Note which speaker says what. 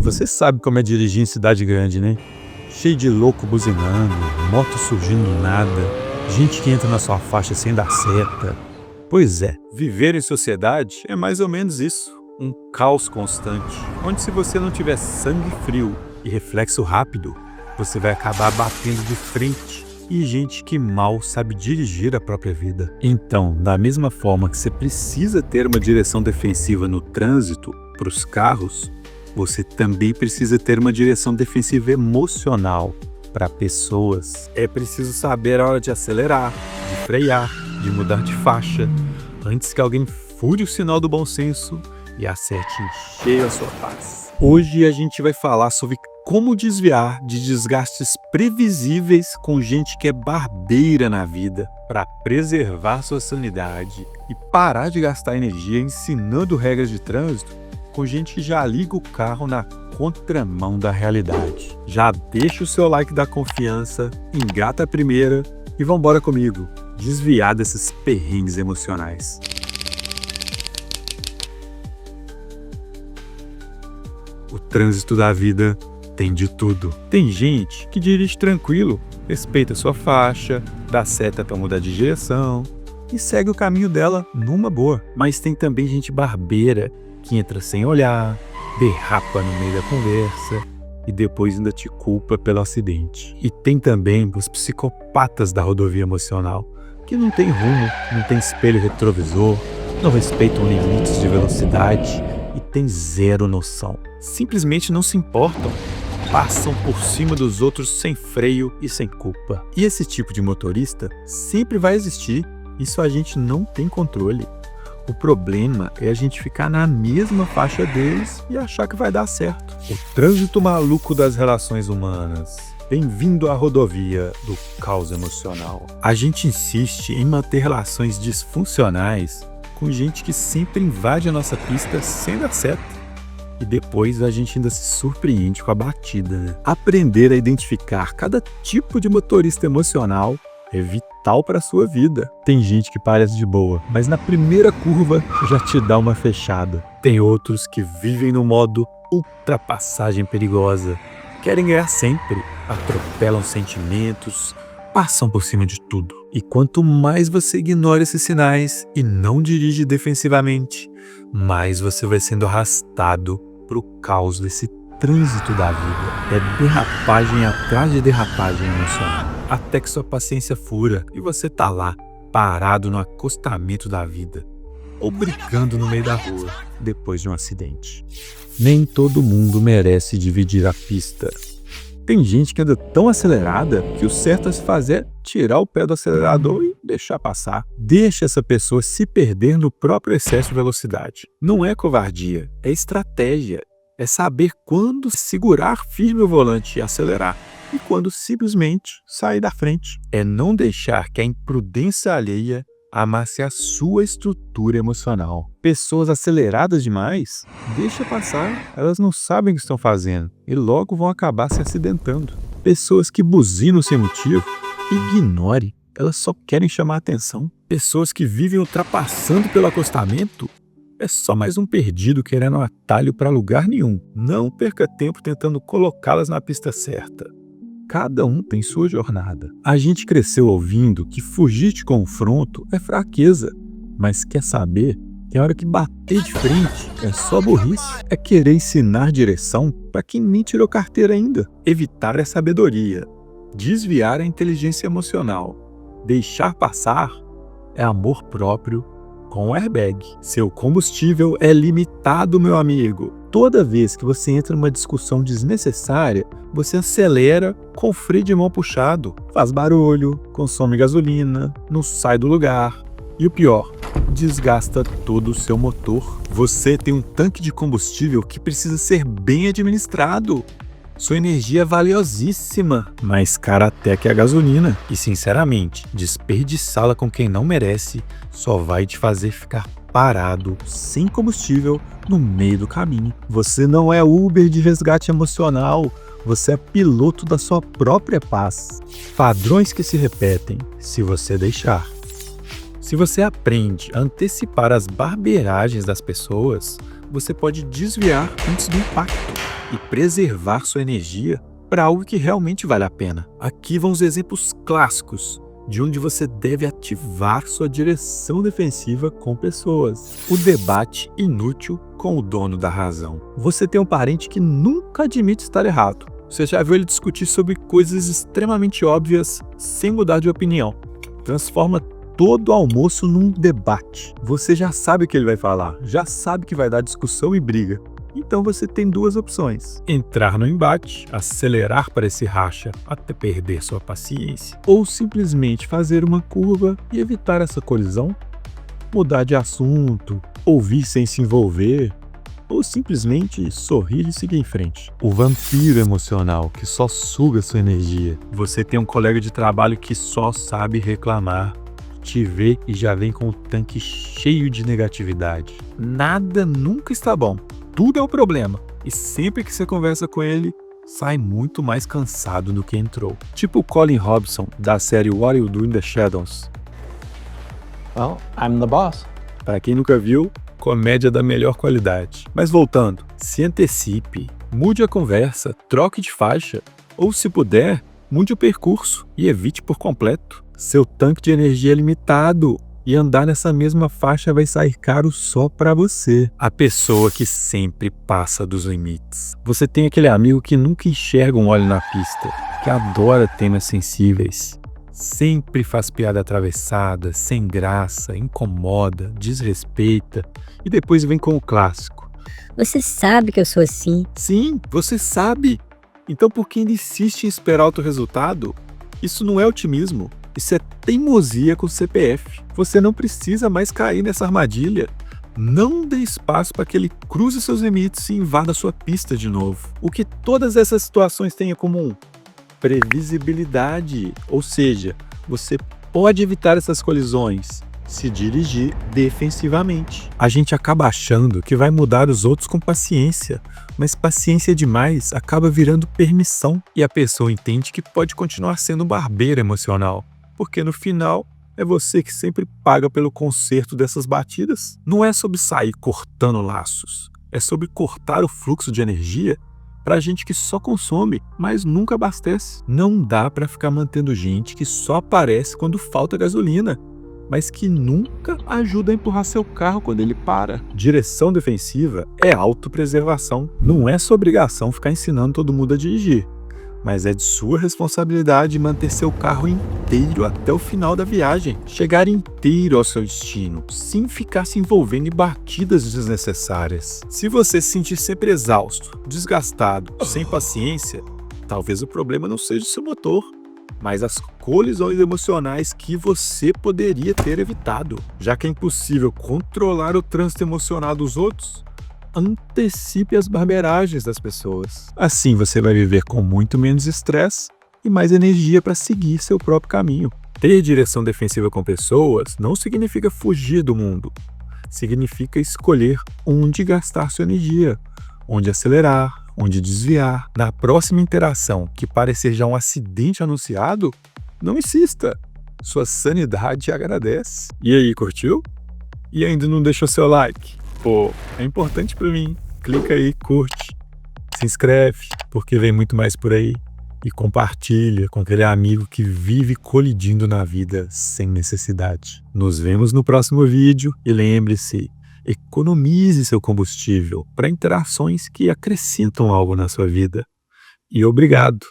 Speaker 1: Você sabe como é dirigir em cidade grande, né? Cheio de louco buzinando, moto surgindo do nada, gente que entra na sua faixa sem dar seta. Pois é, viver em sociedade é mais ou menos isso. Um caos constante, onde se você não tiver sangue frio e reflexo rápido, você vai acabar batendo de frente. E gente que mal sabe dirigir a própria vida. Então, da mesma forma que você precisa ter uma direção defensiva no trânsito para os carros, você também precisa ter uma direção defensiva emocional para pessoas. É preciso saber a hora de acelerar, de frear, de mudar de faixa, antes que alguém fure o sinal do bom senso e acerte em cheio a sua paz. Hoje a gente vai falar sobre como desviar de desgastes previsíveis com gente que é barbeira na vida, para preservar sua sanidade e parar de gastar energia ensinando regras de trânsito com gente que já liga o carro na contramão da realidade. Já deixa o seu like da confiança, engata a primeira e vambora comigo, desviar desses perrengues emocionais. O trânsito da vida tem de tudo. Tem gente que dirige tranquilo, respeita sua faixa, dá seta para mudar de direção e segue o caminho dela numa boa. Mas tem também gente barbeira que entra sem olhar, derrapa no meio da conversa e depois ainda te culpa pelo acidente. E tem também os psicopatas da rodovia emocional, que não tem rumo, não tem espelho retrovisor, não respeitam limites de velocidade e tem zero noção. Simplesmente não se importam. Passam por cima dos outros sem freio e sem culpa. E esse tipo de motorista sempre vai existir, isso a gente não tem controle. O problema é a gente ficar na mesma faixa deles e achar que vai dar certo. O trânsito maluco das relações humanas. Bem-vindo à rodovia do caos emocional. A gente insiste em manter relações disfuncionais com gente que sempre invade a nossa pista sem dar certo. E depois a gente ainda se surpreende com a batida, né? Aprender a identificar cada tipo de motorista emocional é vital para a sua vida. Tem gente que parece de boa, mas na primeira curva já te dá uma fechada. Tem outros que vivem no modo ultrapassagem perigosa. Querem ganhar sempre, atropelam sentimentos, passam por cima de tudo. E quanto mais você ignora esses sinais e não dirige defensivamente, mais você vai sendo arrastado pro caos desse trânsito da vida. É derrapagem atrás de derrapagem emocional. Até que sua paciência fura e você tá lá, parado no acostamento da vida, ou brigando no meio da rua depois de um acidente. Nem todo mundo merece dividir a pista. Tem gente que anda tão acelerada que o certo a se fazer é tirar o pé do acelerador e deixar passar. Deixa essa pessoa se perder no próprio excesso de velocidade. Não é covardia, é estratégia. É saber quando segurar firme o volante e acelerar e quando simplesmente sair da frente. É não deixar que a imprudência alheia amasse a sua estrutura emocional. Pessoas aceleradas demais, deixa passar, elas não sabem o que estão fazendo e logo vão acabar se acidentando. Pessoas que buzinam sem motivo, ignore, elas só querem chamar a atenção. Pessoas que vivem ultrapassando pelo acostamento, é só mais um perdido querendo um atalho para lugar nenhum. Não perca tempo tentando colocá-las na pista certa. Cada um tem sua jornada. A gente cresceu ouvindo que fugir de confronto é fraqueza, mas quer saber que a hora que bater de frente é só burrice. É querer ensinar direção para quem nem tirou carteira ainda. Evitar é sabedoria. Desviar é inteligência emocional. Deixar passar é amor próprio com airbag. Seu combustível é limitado, meu amigo. Toda vez que você entra numa discussão desnecessária, você acelera com o freio de mão puxado, faz barulho, consome gasolina, não sai do lugar. E o pior, desgasta todo o seu motor. Você tem um tanque de combustível que precisa ser bem administrado. Sua energia é valiosíssima, mais cara até que a gasolina. E sinceramente, desperdiçá-la com quem não merece só vai te fazer ficar parado, sem combustível, no meio do caminho. Você não é Uber de resgate emocional, você é piloto da sua própria paz. Padrões que se repetem se você deixar. Se você aprende a antecipar as barbeiragens das pessoas, você pode desviar antes do impacto. e preservar sua energia para algo que realmente vale a pena. Aqui vão os exemplos clássicos de onde você deve ativar sua direção defensiva com pessoas. O debate inútil com o dono da razão. Você tem um parente que nunca admite estar errado. Você já viu ele discutir sobre coisas extremamente óbvias sem mudar de opinião. Transforma todo o almoço num debate. Você já sabe o que ele vai falar, já sabe que vai dar discussão e briga. Então você tem duas opções: entrar no embate, acelerar para esse racha até perder sua paciência, ou simplesmente fazer uma curva e evitar essa colisão, mudar de assunto, ouvir sem se envolver, ou simplesmente sorrir e seguir em frente. O vampiro emocional que só suga sua energia. Você tem um colega de trabalho que só sabe reclamar, te vê e já vem com o tanque cheio de negatividade. Nada nunca está bom. Tudo é o problema. E sempre que você conversa com ele, sai muito mais cansado do que entrou. Tipo o Colin Robson, da série What You Do in the Shadows.
Speaker 2: Well, I'm the boss.
Speaker 1: Para quem nunca viu, comédia da melhor qualidade. Mas voltando, se antecipe, mude a conversa, troque de faixa, ou se puder, mude o percurso e evite por completo. Seu tanque de energia é limitado. E andar nessa mesma faixa vai sair caro só pra você. A pessoa que sempre passa dos limites. Você tem aquele amigo que nunca enxerga um óleo na pista, que adora temas sensíveis. Sempre faz piada atravessada, sem graça, incomoda, desrespeita e depois vem com o clássico:
Speaker 3: Você sabe que eu sou assim.
Speaker 1: Sim, você sabe. Então por que ainda insiste em esperar outro resultado? Isso não é otimismo. Isso é teimosia com CPF. Você não precisa mais cair nessa armadilha. Não dê espaço para que ele cruze seus limites e invada sua pista de novo. O que todas essas situações têm em comum? Previsibilidade. Ou seja, você pode evitar essas colisões se dirigir defensivamente. A gente acaba achando que vai mudar os outros com paciência, mas paciência demais acaba virando permissão e a pessoa entende que pode continuar sendo um barbeiro emocional. Porque no final é você que sempre paga pelo conserto dessas batidas. Não é sobre sair cortando laços, é sobre cortar o fluxo de energia para gente que só consome, mas nunca abastece. Não dá para ficar mantendo gente que só aparece quando falta gasolina, mas que nunca ajuda a empurrar seu carro quando ele para. Direção defensiva é autopreservação. Não é sua obrigação ficar ensinando todo mundo a dirigir, mas é de sua responsabilidade manter seu carro inteiro até o final da viagem. Chegar inteiro ao seu destino, sem ficar se envolvendo em batidas desnecessárias. Se você se sentir sempre exausto, desgastado, sem paciência, talvez o problema não seja o seu motor, mas as colisões emocionais que você poderia ter evitado. Já que é impossível controlar o trânsito emocional dos outros, antecipe as barbeiragens das pessoas. Assim você vai viver com muito menos estresse e mais energia para seguir seu próprio caminho. Ter direção defensiva com pessoas não significa fugir do mundo. Significa escolher onde gastar sua energia, onde acelerar, onde desviar. Na próxima interação que parecer já um acidente anunciado, não insista. Sua sanidade agradece. E aí, curtiu? E ainda não deixou seu like? Pô, é importante pra mim. Clica aí, curte, se inscreve, porque vem muito mais por aí. E compartilha com aquele amigo que vive colidindo na vida sem necessidade. Nos vemos no próximo vídeo e lembre-se, economize seu combustível para interações que acrescentam algo na sua vida. E obrigado!